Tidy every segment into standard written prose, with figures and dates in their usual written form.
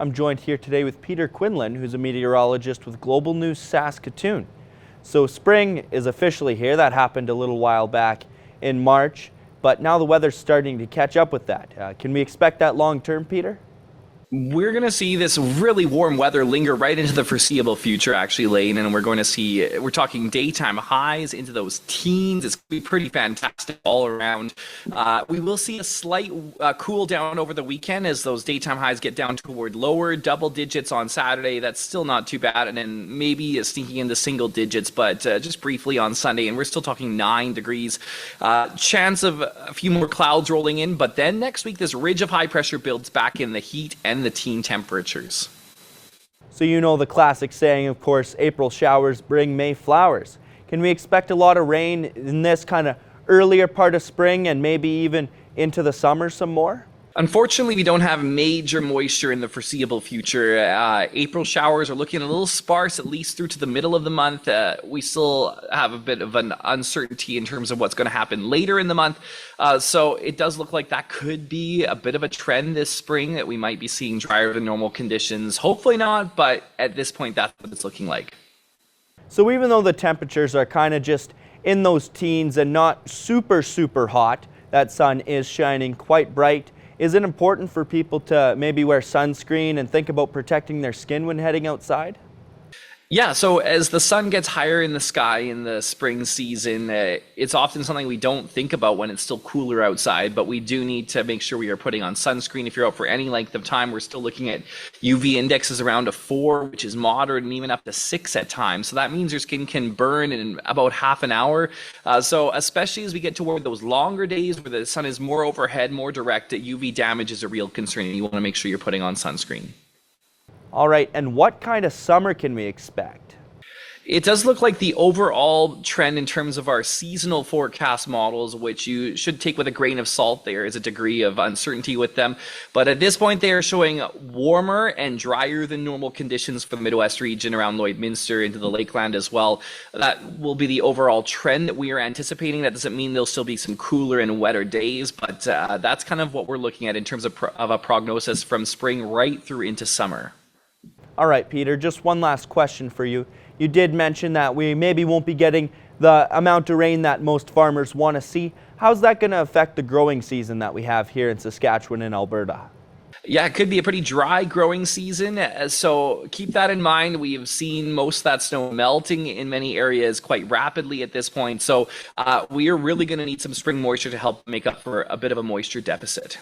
I'm joined here today with Peter Quinlan, who's a meteorologist with Global News Saskatoon. So spring is officially here. That happened a little while back in March, but now the weather's starting to catch up with that. Can we expect that long term, Peter? We're going to see this really warm weather linger right into the foreseeable future, actually, Lane, and we're talking daytime highs into those teens. It's going to be pretty fantastic all around. We will see a slight cool down over the weekend as those daytime highs get down toward lower double digits on Saturday. That's still not too bad, and then maybe sneaking into single digits, but just briefly on Sunday, and we're still talking 9 degrees. Chance of a few more clouds rolling in, but then next week this ridge of high pressure builds back in the heat and the teen temperatures. So you know the classic saying, of course, April showers bring May flowers. Can we expect a lot of rain in this kind of earlier part of spring and maybe even into the summer some more? Unfortunately, we don't have major moisture in the foreseeable future. April showers are looking a little sparse, at least through to the middle of the month. We still have a bit of an uncertainty in terms of what's going to happen later in the month. So it does look like that could be a bit of a trend this spring, that we might be seeing drier than normal conditions. Hopefully not, but at this point, that's what it's looking like. So even though the temperatures are kind of just in those teens and not super hot, that sun is shining quite bright. Is it important for people to maybe wear sunscreen and think about protecting their skin when heading outside? Yeah, so as the sun gets higher in the sky in the spring season, it's often something we don't think about when it's still cooler outside, but we do need to make sure we are putting on sunscreen. If you're out for any length of time, we're still looking at UV indexes around a 4, which is moderate, and even up to 6 at times. So that means your skin can burn in about half an hour. So especially as we get toward those longer days where the sun is more overhead, more direct, UV damage is a real concern, and you want to make sure you're putting on sunscreen. All right, and what kind of summer can we expect? It does look like the overall trend in terms of our seasonal forecast models, which you should take with a grain of salt. There is a degree of uncertainty with them. But at this point, they are showing warmer and drier than normal conditions for the Midwest region around Lloydminster into the Lakeland as well. That will be the overall trend that we are anticipating. That doesn't mean there'll still be some cooler and wetter days, but that's kind of what we're looking at in terms of a prognosis from spring right through into summer. All right, Peter, just one last question for you. You did mention that we maybe won't be getting the amount of rain that most farmers want to see. How's that going to affect the growing season that we have here in Saskatchewan and Alberta? Yeah, it could be a pretty dry growing season, so keep that in mind. We have seen most of that snow melting in many areas quite rapidly at this point, so we are really going to need some spring moisture to help make up for a bit of a moisture deficit.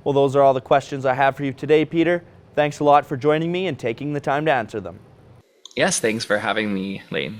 Well, those are all the questions I have for you today, Peter. Thanks a lot for joining me and taking the time to answer them. Yes, thanks for having me, Lane.